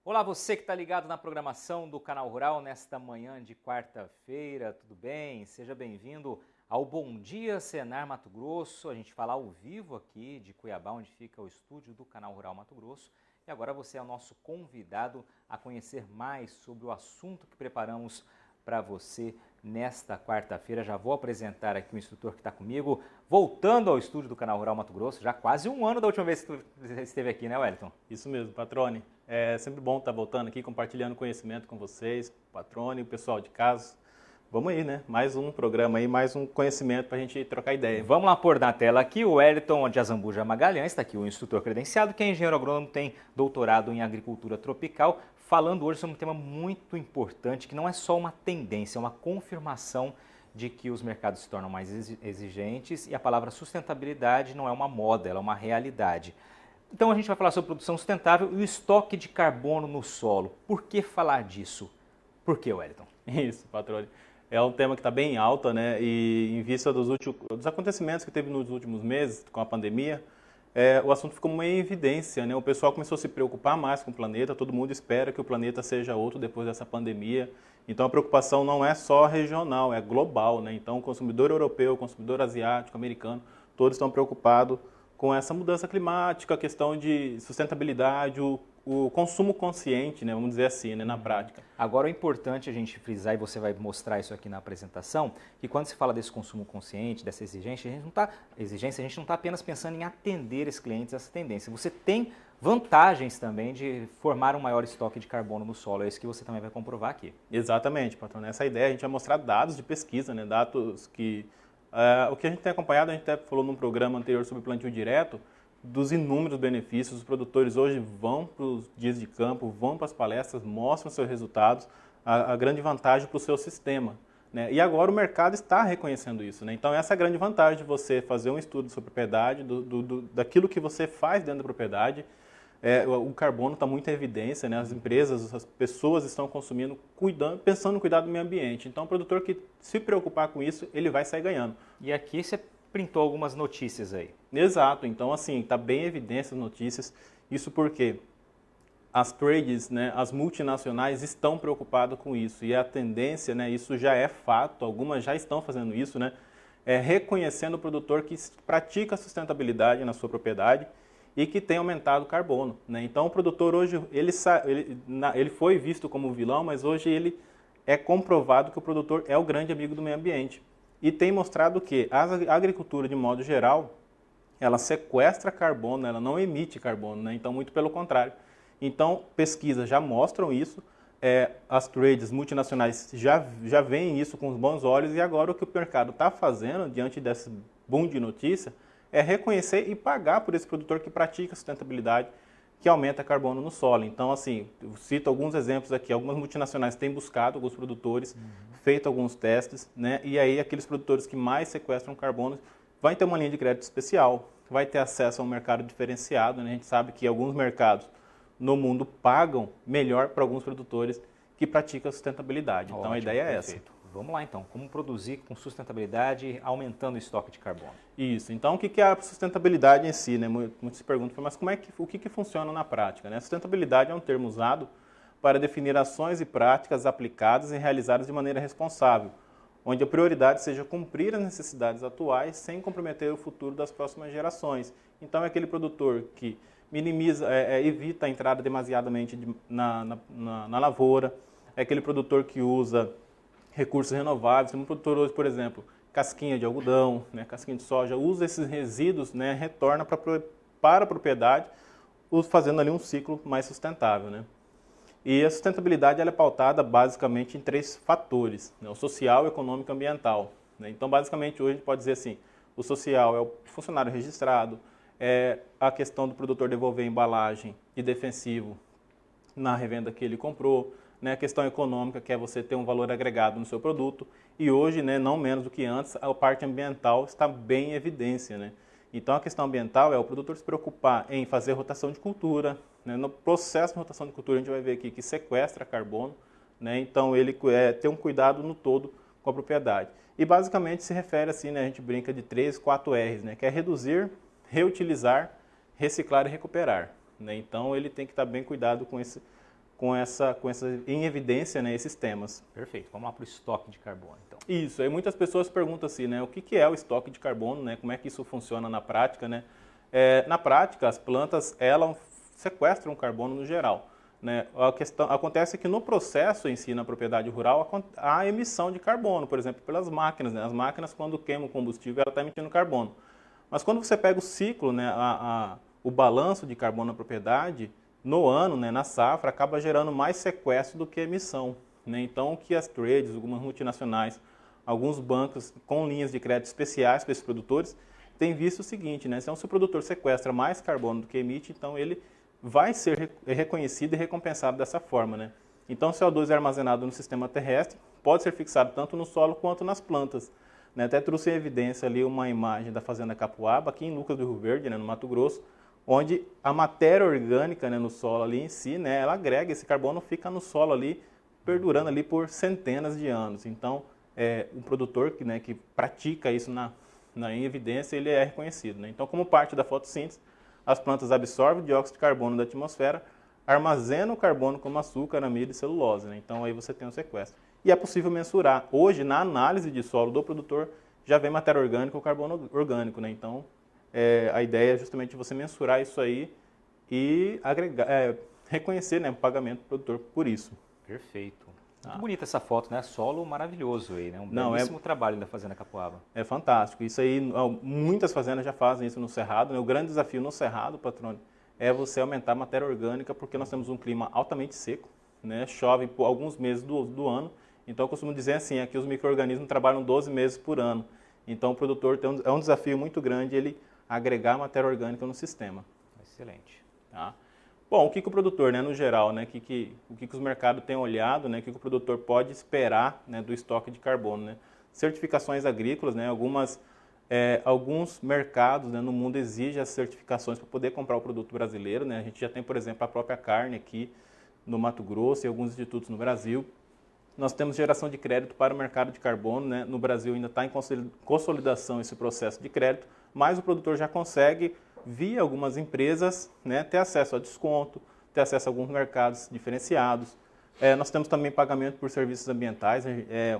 Olá, você que está ligado na programação do Canal Rural nesta manhã de quarta-feira, tudo bem? Seja bem-vindo ao Bom Dia Senar Mato Grosso. A gente fala ao vivo aqui de Cuiabá, onde fica o estúdio do Canal Rural Mato Grosso. E agora você é o nosso convidado a conhecer mais sobre o assunto que preparamos para você nesta quarta-feira. Já vou apresentar aqui o instrutor que está comigo, voltando ao estúdio do Canal Rural Mato Grosso, já quase um ano da última vez que você esteve aqui, né, Wellington? Isso mesmo, Patrone. É sempre bom estar voltando aqui, compartilhando conhecimento com vocês, Patrone, o pessoal de casa. Vamos aí, né? Mais um programa aí, mais um conhecimento para a gente trocar ideia. Vamos lá pôr na tela aqui o Wellington de Azambuja Magalhães, está aqui o instrutor credenciado, que é engenheiro agrônomo, tem doutorado em agricultura tropical, falando hoje sobre um tema muito importante, que não é só uma tendência, é uma confirmação de que os mercados se tornam mais exigentes e a palavra sustentabilidade não é uma moda, ela é uma realidade. Então a gente vai falar sobre produção sustentável e o estoque de carbono no solo. Por que falar disso? Por que, Wellington? Isso, Patrone. É um tema que está bem em alta, né? E em vista dos acontecimentos que teve nos últimos meses com a pandemia, o assunto ficou uma evidência, né? O pessoal começou a se preocupar mais com o planeta, todo mundo espera que o planeta seja outro depois dessa pandemia. Então a preocupação não é só regional, é global, né? Então o consumidor europeu, o consumidor asiático, americano, todos estão preocupados com essa mudança climática, a questão de sustentabilidade, o consumo consciente, né, vamos dizer assim, né, na prática. Agora é importante a gente frisar, e você vai mostrar isso aqui na apresentação, que quando se fala desse consumo consciente, dessa exigência, a gente não está apenas pensando em atender esses clientes, essa tendência. Você tem vantagens também de formar um maior estoque de carbono no solo, é isso que você também vai comprovar aqui. Exatamente, patrão. Nessa ideia a gente vai mostrar dados de pesquisa, né, dados que... o que a gente tem acompanhado, a gente até falou num programa anterior sobre plantio direto, dos inúmeros benefícios. Os produtores hoje vão para os dias de campo, vão para as palestras, mostram seus resultados, a grande vantagem para o seu sistema, né? E agora o mercado está reconhecendo isso, né? Então essa é a grande vantagem de você fazer um estudo sobre propriedade, daquilo que você faz dentro da propriedade. O carbono está muito em evidência, né? As empresas, as pessoas estão consumindo, cuidando, pensando no cuidado do meio ambiente. Então o produtor que se preocupar com isso, ele vai sair ganhando. E aqui você printou algumas notícias aí. Exato, então assim, está bem em evidência as notícias, isso porque as trades, né, as multinacionais estão preocupadas com isso e a tendência, né, isso já é fato, algumas já estão fazendo isso, né, reconhecendo o produtor que pratica a sustentabilidade na sua propriedade e que tem aumentado o carbono, né? Então o produtor hoje, ele foi visto como vilão, mas hoje ele é comprovado que o produtor é o grande amigo do meio ambiente. E tem mostrado que a agricultura, de modo geral, ela sequestra carbono, ela não emite carbono, né? Então, muito pelo contrário. Então, pesquisas já mostram isso, as trades multinacionais já veem isso com os bons olhos e agora o que o mercado está fazendo, diante desse boom de notícia, é reconhecer e pagar por esse produtor que pratica sustentabilidade, que aumenta carbono no solo. Então, assim, eu cito alguns exemplos aqui. Algumas multinacionais têm buscado alguns produtores, feito alguns testes, né? E aí aqueles produtores que mais sequestram carbono vai ter uma linha de crédito especial, vai ter acesso a um mercado diferenciado, né? A gente sabe que alguns mercados no mundo pagam melhor para alguns produtores que praticam sustentabilidade. Então, a ideia é essa. Vamos lá então, como produzir com sustentabilidade, aumentando o estoque de carbono? Isso, então o que é a sustentabilidade em si, né? Muitos se perguntam, mas o que funciona na prática, né? A sustentabilidade é um termo usado para definir ações e práticas aplicadas e realizadas de maneira responsável, onde a prioridade seja cumprir as necessidades atuais sem comprometer o futuro das próximas gerações. Então é aquele produtor que minimiza, evita a entrada demasiadamente na lavoura, é aquele produtor que usa recursos renováveis. Um produtor hoje, por exemplo, casquinha de algodão, né, casquinha de soja, usa esses resíduos, né, retorna para a propriedade, fazendo ali um ciclo mais sustentável, né? E a sustentabilidade ela é pautada basicamente em 3 fatores, né, o social, econômico e ambiental, né? Então, basicamente, hoje a gente pode dizer assim, o social é o funcionário registrado, é a questão do produtor devolver a embalagem de defensivo na revenda que ele comprou, né, a questão econômica, que é você ter um valor agregado no seu produto, e hoje, né, não menos do que antes, a parte ambiental está bem em evidência, né? Então, a questão ambiental é o produtor se preocupar em fazer rotação de cultura, né? No processo de rotação de cultura, a gente vai ver aqui que sequestra carbono, né? Então, ele tem um cuidado no todo com a propriedade. E, basicamente, se refere assim, né, a gente brinca de 3, 4 R's, né, que é reduzir, reutilizar, reciclar e recuperar, né? Então, ele tem que estar bem cuidado com em evidência, né, esses temas. Perfeito. Vamos lá para o estoque de carbono, então. Isso. Aí muitas pessoas perguntam assim, né, o que é o estoque de carbono, né? Como é que isso funciona na prática, né? Na prática, as plantas elas sequestram carbono no geral. Né? Acontece que no processo em si, na propriedade rural, há emissão de carbono, por exemplo, pelas máquinas. Né? As máquinas, quando queimam o combustível, ela está emitindo carbono. Mas quando você pega o ciclo, né, o balanço de carbono na propriedade, no ano, né, na safra, acaba gerando mais sequestro do que emissão. Né? Então, o que as trades, algumas multinacionais, alguns bancos com linhas de crédito especiais para esses produtores, têm visto o seguinte, né? Então, se o produtor sequestra mais carbono do que emite, então ele vai ser reconhecido e recompensado dessa forma. Né? Então, o CO2 é armazenado no sistema terrestre, pode ser fixado tanto no solo quanto nas plantas. Né? Até trouxe em evidência ali uma imagem da Fazenda Capuaba, aqui em Lucas do Rio Verde, né, no Mato Grosso, onde a matéria orgânica, né, no solo ali em si, né, ela agrega, esse carbono fica no solo ali, perdurando ali por centenas de anos. Então, o produtor que pratica isso em evidência, ele é reconhecido. Né? Então, como parte da fotossíntese, as plantas absorvem o dióxido de carbono da atmosfera, armazenam o carbono como açúcar, amido e celulose. Né? Então, aí você tem um sequestro. E é possível mensurar. Hoje, na análise de solo do produtor, já vem matéria orgânica ou carbono orgânico. Né? Então, a ideia é justamente você mensurar isso aí e reconhecer, né, o pagamento do produtor por isso. Perfeito. Muito bonita essa foto, né? Solo maravilhoso aí, né? Belíssimo trabalho da Fazenda Capuaba. É fantástico. Isso aí, muitas fazendas já fazem isso no Cerrado. Né? O grande desafio no Cerrado, patrônio, é você aumentar a matéria orgânica, porque nós temos um clima altamente seco, né? Chove por alguns meses do ano. Então, eu costumo dizer assim, que os micro-organismos trabalham 12 meses por ano. Então, o produtor é um desafio muito grande ele agregar matéria orgânica no sistema. Excelente. Tá? Bom, o que o produtor, né, no geral, né, o que os mercados têm olhado, né, o que o produtor pode esperar, né, do estoque de carbono? Né? Certificações agrícolas, né, alguns mercados, né, no mundo exigem as certificações para poder comprar o produto brasileiro. Né? A gente já tem, por exemplo, a própria carne aqui no Mato Grosso e alguns institutos no Brasil. Nós temos geração de crédito para o mercado de carbono. Né? No Brasil ainda está em consolidação esse processo de crédito, mas o produtor já consegue, via algumas empresas, né, ter acesso a desconto, ter acesso a alguns mercados diferenciados. Nós temos também pagamento por serviços ambientais.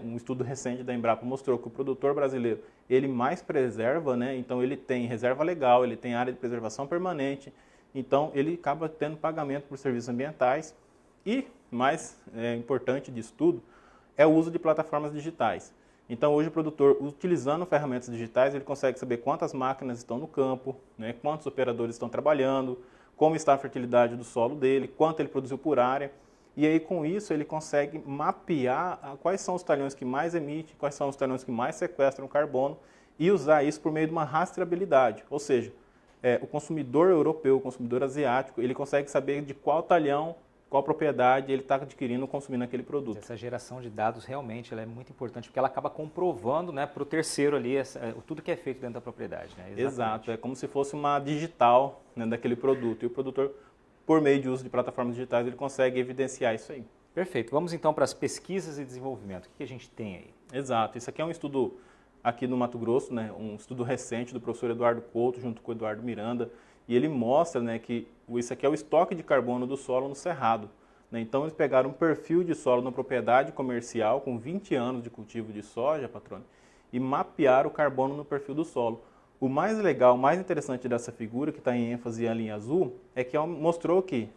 Um estudo recente da Embrapa mostrou que o produtor brasileiro ele mais preserva, né? Então ele tem reserva legal, ele tem área de preservação permanente, então ele acaba tendo pagamento por serviços ambientais. E, mais importante disso tudo, é o uso de plataformas digitais. Então, hoje o produtor, utilizando ferramentas digitais, ele consegue saber quantas máquinas estão no campo, né, quantos operadores estão trabalhando, como está a fertilidade do solo dele, quanto ele produziu por área. E aí, com isso, ele consegue mapear quais são os talhões que mais emitem, quais são os talhões que mais sequestram carbono e usar isso por meio de uma rastreabilidade. Ou seja, o consumidor europeu, o consumidor asiático, ele consegue saber de qual talhão, qual propriedade ele está adquirindo ou consumindo aquele produto. Essa geração de dados realmente ela é muito importante, porque ela acaba comprovando, né, para o terceiro ali tudo que é feito dentro da propriedade. Né? Exato, é como se fosse uma digital, né, daquele produto. E o produtor, por meio de uso de plataformas digitais, ele consegue evidenciar isso aí. Perfeito. Vamos então para as pesquisas e desenvolvimento. O que a gente tem aí? Exato. Isso aqui é um estudo aqui no Mato Grosso, né, um estudo recente do professor Eduardo Couto, junto com o Eduardo Miranda, e ele mostra, né, que isso aqui é o estoque de carbono do solo no Cerrado. Né? Então, eles pegaram um perfil de solo na propriedade comercial, com 20 anos de cultivo de soja, patrônio, e mapearam o carbono no perfil do solo. O mais legal, o mais interessante dessa figura, que está em ênfase a linha azul, é que mostrou que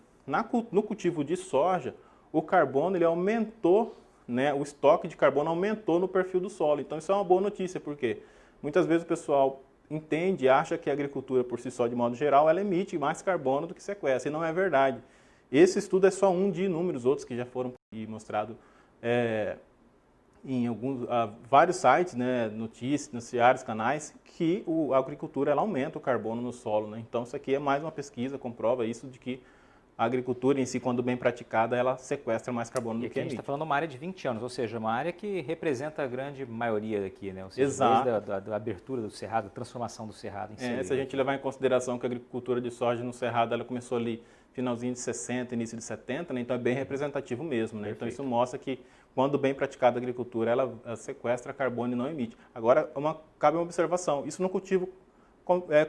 no cultivo de soja, o carbono ele aumentou, né, o estoque de carbono aumentou no perfil do solo. Então, isso é uma boa notícia, porque muitas vezes o pessoal entende e acha que a agricultura, por si só, de modo geral, ela emite mais carbono do que sequestra, e não é verdade. Esse estudo é só um de inúmeros outros que já foram mostrados em vários sites, né, notícias, noticiários, canais, que a agricultura ela aumenta o carbono no solo. Né? Então, isso aqui é mais uma pesquisa, comprova isso, de que a agricultura em si, quando bem praticada, ela sequestra mais carbono do que emite. A gente está falando de uma área de 20 anos, ou seja, uma área que representa a grande maioria daqui, né? Ou seja, exato. Desde a abertura do cerrado, a transformação do cerrado em si. Se a gente levar em consideração que a agricultura de soja no cerrado ela começou ali finalzinho de 60, início de 70, né? Então é bem representativo mesmo. Né? Então isso mostra que quando bem praticada a agricultura, ela sequestra carbono e não emite. Agora, cabe uma observação, isso no cultivo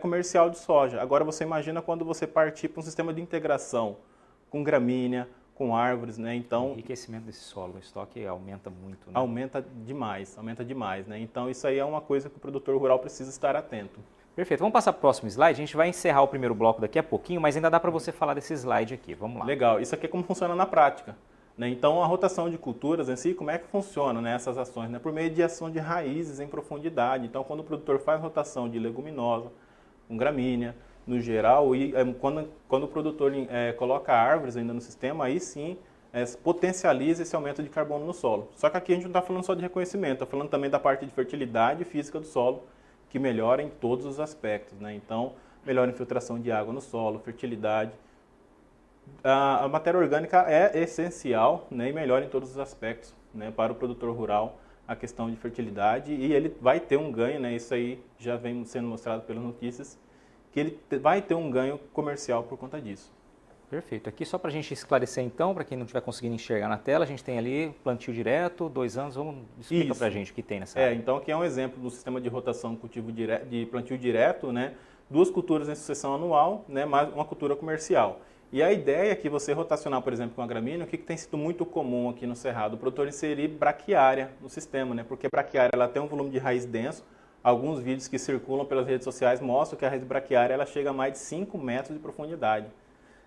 comercial de soja. Agora você imagina quando você partir para um sistema de integração com gramínea, com árvores, né? Então, o enriquecimento desse solo, o estoque aumenta muito, né? Aumenta demais, né? Então isso aí é uma coisa que o produtor rural precisa estar atento. Perfeito, vamos passar para o próximo slide, a gente vai encerrar o primeiro bloco daqui a pouquinho, mas ainda dá para você falar desse slide aqui, vamos lá. Legal, isso aqui é como funciona na prática, né? Então a rotação de culturas em si, como é que funciona, né, essas ações? Né? Por meio de ação de raízes em profundidade. Então quando o produtor faz rotação de leguminosa, com gramínea, no geral, e quando o produtor coloca árvores ainda no sistema, aí sim potencializa esse aumento de carbono no solo. Só que aqui a gente não está falando só de reconhecimento, está falando também da parte de fertilidade física do solo, que melhora em todos os aspectos, né? Então, melhora a infiltração de água no solo, fertilidade. A matéria orgânica é essencial, né, e melhora em todos os aspectos, né, para o produtor rural, a questão de fertilidade, e ele vai ter um ganho, né, isso aí já vem sendo mostrado pelas notícias, que ele vai ter um ganho comercial por conta disso. Perfeito. Aqui só para a gente esclarecer então, para quem não estiver conseguindo enxergar na tela, a gente tem ali plantio direto, 2 anos, vamos explicar para a gente o que tem nessa área. Então aqui é um exemplo do sistema de rotação de plantio direto, né? 2 culturas em sucessão anual, né? Mais uma cultura comercial. E a ideia é que você rotacionar, por exemplo, com a gramínea, o que tem sido muito comum aqui no Cerrado? O produtor inserir braquiária no sistema, né? Porque a braquiária ela tem um volume de raiz denso. Alguns vídeos que circulam pelas redes sociais mostram que a raiz braquiária ela chega a mais de 5 metros de profundidade.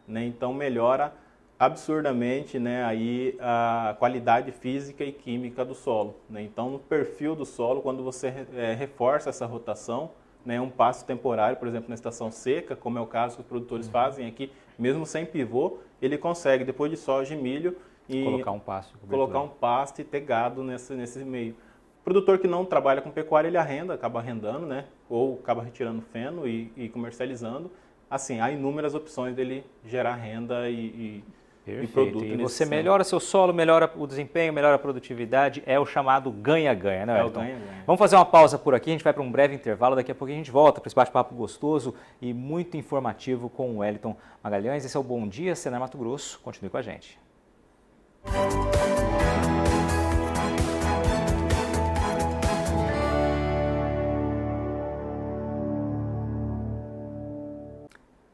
Né? Então melhora absurdamente, né, aí a qualidade física e química do solo. Né? Então no perfil do solo, quando você reforça essa rotação, né, um passo temporário, por exemplo, na estação seca, como é o caso que os produtores fazem aqui, mesmo sem pivô, ele consegue, depois de soja e milho, colocar um pasto e ter gado nesse meio. O produtor que não trabalha com pecuária, ele acaba arrendando, né, ou acaba retirando feno e comercializando. Assim, há inúmeras opções dele gerar renda e produto. E você melhora seu solo, melhora o desempenho, melhora a produtividade, é o chamado ganha-ganha, né, Wellington? É o ganha-ganha. Vamos fazer uma pausa por aqui, a gente vai para um breve intervalo, daqui a pouco a gente volta para esse bate-papo gostoso e muito informativo com o Wellington Magalhães. Esse é o Bom Dia Senar Mato Grosso, continue com a gente.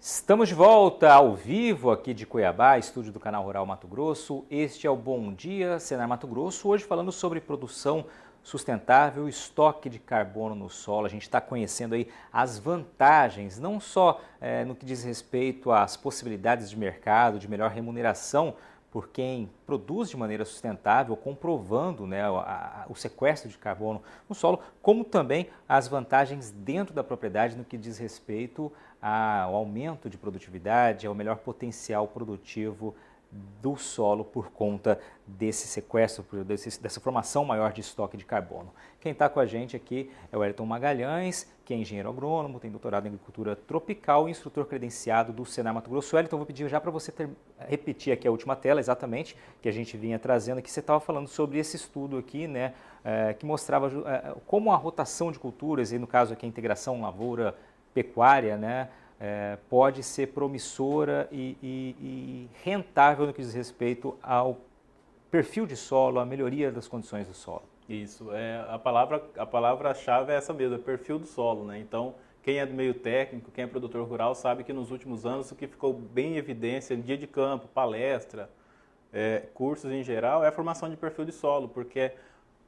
Estamos de volta ao vivo aqui de Cuiabá, estúdio do Canal Rural Mato Grosso. Este é o Bom Dia Senar Mato Grosso, hoje falando sobre produção sustentável, estoque de carbono no solo. A gente está conhecendo aí as vantagens, não só no que diz respeito às possibilidades de mercado, de melhor remuneração por quem produz de maneira sustentável, comprovando, né, o sequestro de carbono no solo, como também as vantagens dentro da propriedade no que diz respeito ao aumento de produtividade, ao melhor potencial produtivo do solo por conta desse sequestro, dessa formação maior de estoque de carbono. Quem está com a gente aqui é o Wellington Magalhães, que é engenheiro agrônomo, tem doutorado em agricultura tropical e instrutor credenciado do Senar Mato Grosso. Wellington, vou pedir já para você repetir aqui a última tela, exatamente, que a gente vinha trazendo, que você estava falando sobre esse estudo aqui, né, que mostrava como a rotação de culturas, e no caso aqui a integração lavoura-pecuária, né, pode ser promissora e rentável no que diz respeito ao perfil de solo, à melhoria das condições do solo. Isso, a palavra-chave é essa mesmo, é perfil do solo, né? Então, quem é do meio técnico, quem é produtor rural, sabe que nos últimos anos o que ficou bem em evidência, em dia de campo, palestra, cursos em geral, é a formação de perfil de solo, porque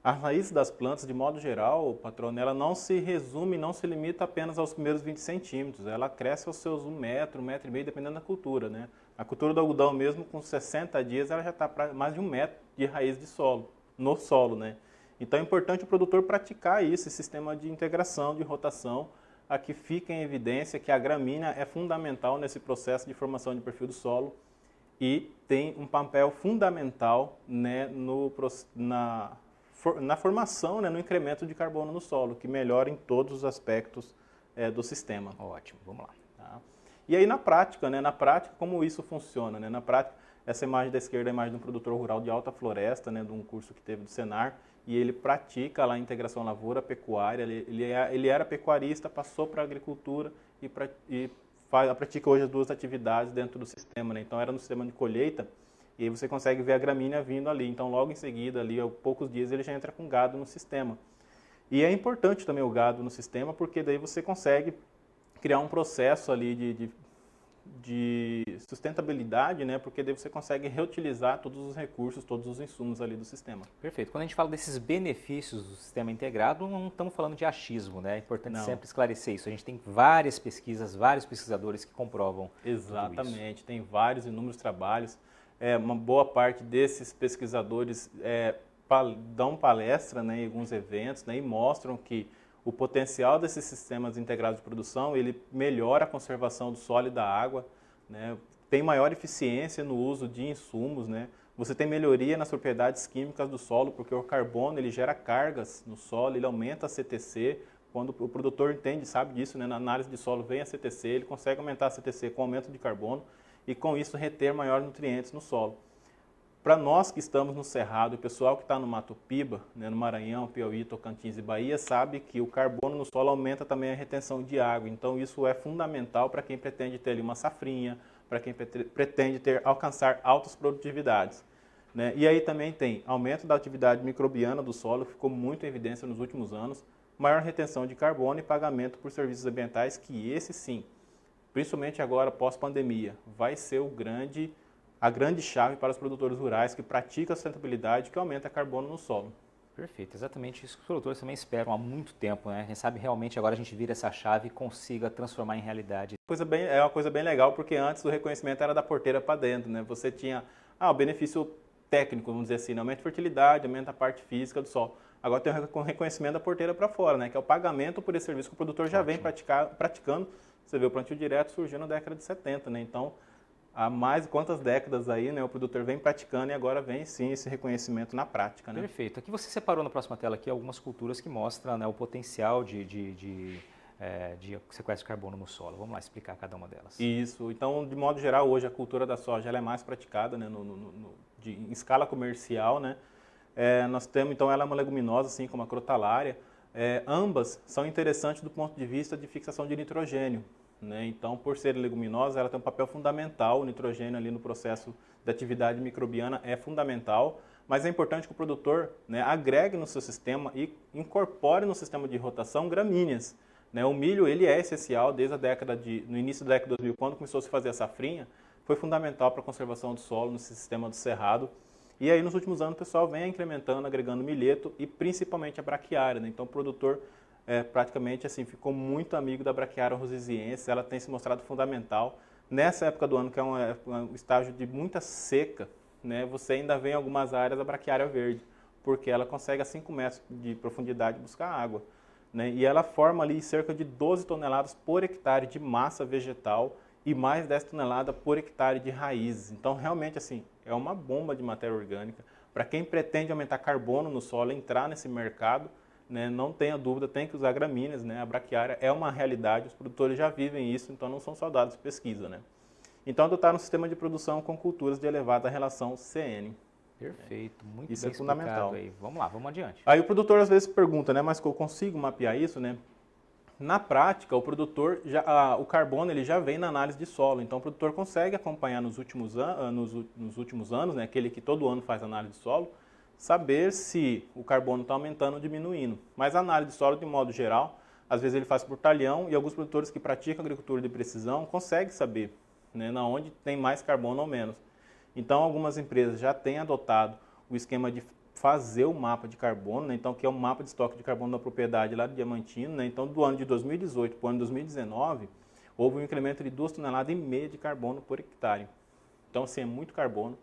a raiz das plantas, de modo geral, patrão, ela não se resume, não se limita apenas aos primeiros 20 centímetros. Ela cresce aos seus 1 metro, 1,5 metro, dependendo da cultura, né? A cultura do algodão mesmo, com 60 dias, ela já está para mais de 1 metro de raiz de solo, no solo, né? Então é importante o produtor praticar isso, esse sistema de integração, de rotação, a que fica em evidência que a gramínea é fundamental nesse processo de formação de perfil do solo e tem um papel fundamental, né, na formação, né, no incremento de carbono no solo, que melhora em todos os aspectos do sistema. Ótimo, vamos lá. Tá? E aí na prática, como isso funciona? Né? Na prática, essa imagem da esquerda é a imagem de um produtor rural de Alta Floresta, né, de um curso que teve do Senar, e ele pratica lá a integração lavoura-pecuária, ele era pecuarista, passou para a agricultura e pratica hoje as 2 atividades dentro do sistema. Né? Então era no sistema de colheita, e aí você consegue ver a gramínea vindo ali. Então, logo em seguida, ali, a poucos dias, ele já entra com gado no sistema. E é importante também o gado no sistema, porque daí você consegue criar um processo ali de sustentabilidade, né? Porque daí você consegue reutilizar todos os recursos, todos os insumos ali do sistema. Perfeito. Quando a gente fala desses benefícios do sistema integrado, não estamos falando de achismo, né? É importante Não. sempre esclarecer isso. A gente tem várias pesquisas, vários pesquisadores que comprovam Exatamente. tudo isso. Tem vários, inúmeros trabalhos. Uma boa parte desses pesquisadores dão palestra, né, em alguns eventos, né, e mostram que o potencial desses sistemas integrados de produção, ele melhora a conservação do solo e da água, né, tem maior eficiência no uso de insumos, né, você tem melhoria nas propriedades químicas do solo, porque o carbono ele gera cargas no solo, ele aumenta a CTC, quando o produtor entende, sabe disso, né, na análise de solo vem a CTC, ele consegue aumentar a CTC com aumento de carbono e com isso reter maiores nutrientes no solo. Para nós que estamos no Cerrado, o pessoal que está no Mato Piba, né, no Maranhão, Piauí, Tocantins e Bahia, sabe que o carbono no solo aumenta também a retenção de água. Então isso é fundamental para quem pretende ter ali uma safrinha, para quem pretende alcançar altas produtividades. Né? E aí também tem aumento da atividade microbiana do solo, que ficou muito em evidência nos últimos anos, maior retenção de carbono e pagamento por serviços ambientais, que esse sim, principalmente agora pós-pandemia, vai ser a grande chave para os produtores rurais que praticam a sustentabilidade, que aumenta carbono no solo. Perfeito, exatamente isso que os produtores também esperam há muito tempo, né? Quem sabe realmente agora a gente vira essa chave e consiga transformar em realidade. É uma coisa bem legal, porque antes o reconhecimento era da porteira para dentro, né? Você tinha o benefício técnico, vamos dizer assim, né? Aumenta a fertilidade, aumenta a parte física do solo. Agora tem o reconhecimento da porteira para fora, né? Que é o pagamento por esse serviço que o produtor já vem praticando. Você vê o plantio direto surgiu na década de 70, né? Então, há mais de quantas décadas aí, né, o produtor vem praticando e agora vem sim esse reconhecimento na prática, né? Perfeito. Aqui você separou na próxima tela aqui algumas culturas que mostram, né, o potencial de sequestro de carbono no solo. Vamos lá explicar cada uma delas. Isso. Então, de modo geral, hoje a cultura da soja ela é mais praticada, né, em escala comercial, né? Nós temos, então, ela é uma leguminosa, assim como a crotalária. Ambas são interessantes do ponto de vista de fixação de nitrogênio. Né? Então, por ser leguminosa, ela tem um papel fundamental, o nitrogênio ali no processo da atividade microbiana é fundamental, mas é importante que o produtor, né, agregue no seu sistema e incorpore no sistema de rotação gramíneas. Né? O milho ele é essencial desde no início da década de 2000, quando começou a se fazer a safrinha, foi fundamental para a conservação do solo no sistema do cerrado. E aí nos últimos anos o pessoal vem incrementando, agregando milheto e principalmente a braquiária. Né? Então o produtor praticamente assim, ficou muito amigo da braquiária rosiziense, ela tem se mostrado fundamental. Nessa época do ano, que é um estágio de muita seca, né, você ainda vê em algumas áreas a braquiária verde, porque ela consegue a 5 metros de profundidade buscar água. Né, e ela forma ali cerca de 12 toneladas por hectare de massa vegetal e mais 10 toneladas por hectare de raízes. Então, realmente, assim, é uma bomba de matéria orgânica. Para quem pretende aumentar carbono no solo, entrar nesse mercado, né, não tenha dúvida, tem que usar gramíneas, né, a braquiária é uma realidade, os produtores já vivem isso, então não são só dados de pesquisa. Né. Então, adotar um sistema de produção com culturas de elevada relação CN. Perfeito, muito isso bem é fundamental. aí. Vamos lá, vamos adiante. Aí o produtor às vezes pergunta, né, mas eu consigo mapear isso? Né? Na prática, o produtor, o carbono ele já vem na análise de solo, então o produtor consegue acompanhar nos últimos anos, né, aquele que todo ano faz análise de solo, saber se o carbono está aumentando ou diminuindo. Mas a análise de solo, de modo geral, às vezes ele faz por talhão e alguns produtores que praticam agricultura de precisão conseguem saber, né, na onde tem mais carbono ou menos. Então, algumas empresas já têm adotado o esquema de fazer o mapa de carbono, né, então que é o mapa de estoque de carbono da propriedade lá do Diamantino. Né, então, do ano de 2018 para o ano de 2019, houve um incremento de 2,5 toneladas de carbono por hectare. Então, assim, é muito carbono.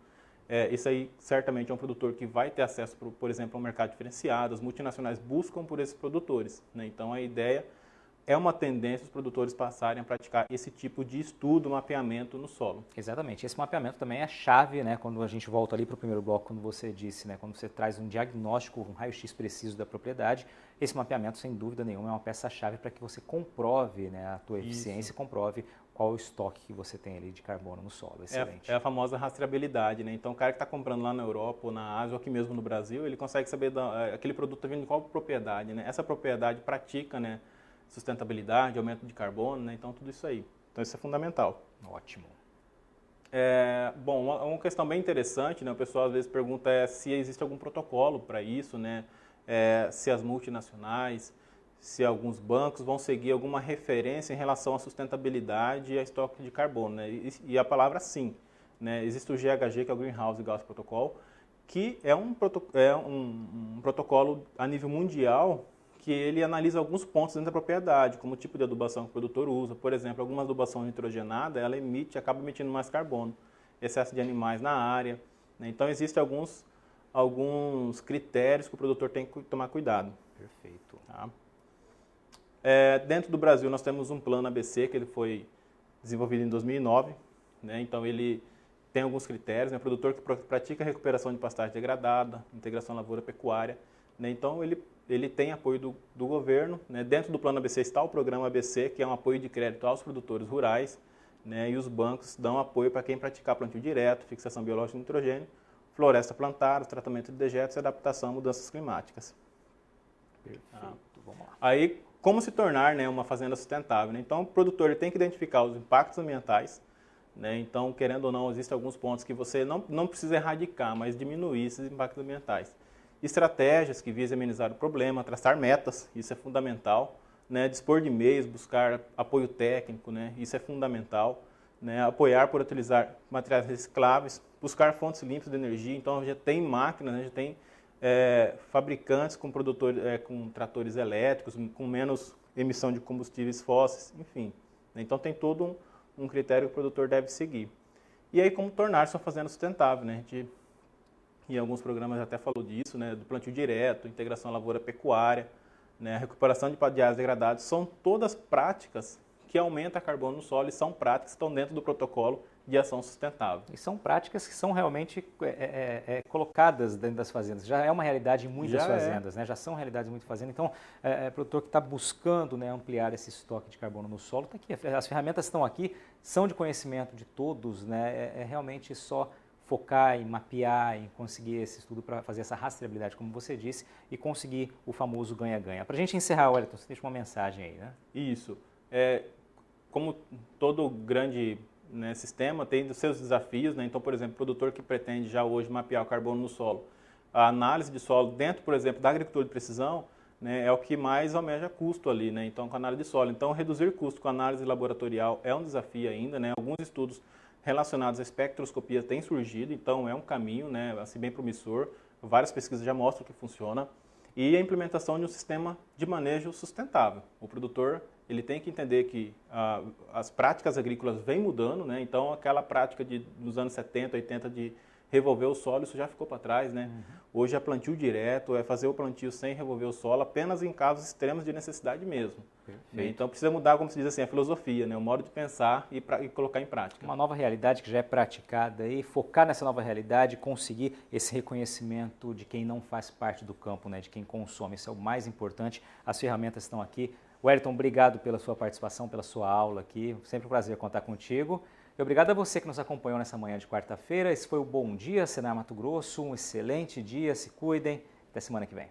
Isso aí certamente é um produtor que vai ter acesso, por exemplo, ao mercado diferenciado. As multinacionais buscam por esses produtores. Né? Então, a ideia é uma tendência os produtores passarem a praticar esse tipo de estudo, mapeamento no solo. Exatamente. Esse mapeamento também é a chave, né? Quando a gente volta ali para o primeiro bloco, quando você disse, né? Quando você traz um diagnóstico, um raio-x preciso da propriedade, esse mapeamento, sem dúvida nenhuma, é uma peça-chave para que você comprove, né, a tua eficiência e comprove qual o estoque que você tem ali de carbono no solo. Excelente. É a famosa rastreabilidade, né? Então, o cara que está comprando lá na Europa ou na Ásia ou aqui mesmo no Brasil, ele consegue saber aquele produto está vindo de qual propriedade, né? Essa propriedade pratica, né, sustentabilidade, aumento de carbono, né? Então, tudo isso aí. Então, isso é fundamental. Ótimo. Bom, uma questão bem interessante, né? O pessoal às vezes pergunta se existe algum protocolo para isso, né? Se as multinacionais, se alguns bancos vão seguir alguma referência em relação à sustentabilidade e a estoque de carbono, né? E a palavra sim, né? Existe o GHG, que é o Greenhouse Gas Protocol, que é um protocolo a nível mundial que ele analisa alguns pontos dentro da propriedade, como o tipo de adubação que o produtor usa. Por exemplo, alguma adubação nitrogenada, ela acaba emitindo mais carbono, excesso de animais na área, né? Então, existem alguns critérios que o produtor tem que tomar cuidado. Perfeito. Tá? Dentro do Brasil, nós temos um plano ABC, que ele foi desenvolvido em 2009, né? Então, ele tem alguns critérios, né? O produtor que pratica recuperação de pastagem degradada, integração lavoura-pecuária, né? Então, ele tem apoio do governo, né? Dentro do plano ABC está o programa ABC, que é um apoio de crédito aos produtores rurais, né? E os bancos dão apoio para quem praticar plantio direto, fixação biológica de nitrogênio, floresta plantada, tratamento de dejetos e adaptação a mudanças climáticas. Perfeito, vamos lá. Aí, como se tornar, né, uma fazenda sustentável, né? Então, o produtor ele tem que identificar os impactos ambientais, né? Então, querendo ou não, existem alguns pontos que você não precisa erradicar, mas diminuir esses impactos ambientais. Estratégias que visem amenizar o problema, traçar metas, isso é fundamental, né? Dispor de meios, buscar apoio técnico, né? Isso é fundamental, né? Apoiar por utilizar materiais recicláveis, buscar fontes limpas de energia. Então, já tem máquinas, né? Já tem fabricantes com tratores elétricos, com menos emissão de combustíveis fósseis, enfim. Então, tem todo um critério que o produtor deve seguir. E aí, como tornar-se uma fazenda sustentável, né? A gente, em alguns programas, até falou disso, né? Do plantio direto, integração lavoura-pecuária, né? A recuperação de áreas degradadas, são todas práticas que aumentam carbono no solo e são práticas que estão dentro do protocolo de ação sustentável. E são práticas que são realmente colocadas dentro das fazendas. Já é uma realidade em muitas fazendas, né? Já são realidades em muitas fazendas. Então, o produtor que está buscando, né, ampliar esse estoque de carbono no solo, está aqui. As ferramentas estão aqui, são de conhecimento de todos, né? É realmente só focar em mapear, em conseguir esse estudo para fazer essa rastreabilidade, como você disse, e conseguir o famoso ganha-ganha. Para a gente encerrar, Wellington, você deixa uma mensagem aí, né? Isso. Como todo grande, né, sistema tem os seus desafios, né? Então, por exemplo, o produtor que pretende já hoje mapear o carbono no solo, a análise de solo dentro, por exemplo, da agricultura de precisão, né, é o que mais almeja custo ali, né? Então, com a análise de solo. Então, reduzir custo com a análise laboratorial é um desafio ainda, né? Alguns estudos relacionados à espectroscopia têm surgido, então é um caminho, né, assim, bem promissor. Várias pesquisas já mostram que funciona. E a implementação de um sistema de manejo sustentável. O produtor ele tem que entender que as práticas agrícolas vêm mudando, né? Então, aquela prática dos anos 70, 80 de revolver o solo, isso já ficou para trás, né? Uhum. Hoje é plantio direto, é fazer o plantio sem revolver o solo, apenas em casos extremos de necessidade mesmo. Perfeito. Então, precisa mudar, como se diz assim, a filosofia, né? O modo de pensar e colocar em prática. Uma nova realidade que já é praticada e focar nessa nova realidade, conseguir esse reconhecimento de quem não faz parte do campo, né? De quem consome, isso é o mais importante. As ferramentas estão aqui. Wellington, obrigado pela sua participação, pela sua aula aqui. Sempre um prazer contar contigo. E obrigado a você que nos acompanhou nessa manhã de quarta-feira. Esse foi o Bom Dia Senar Mato Grosso. Um excelente dia, se cuidem. Até semana que vem.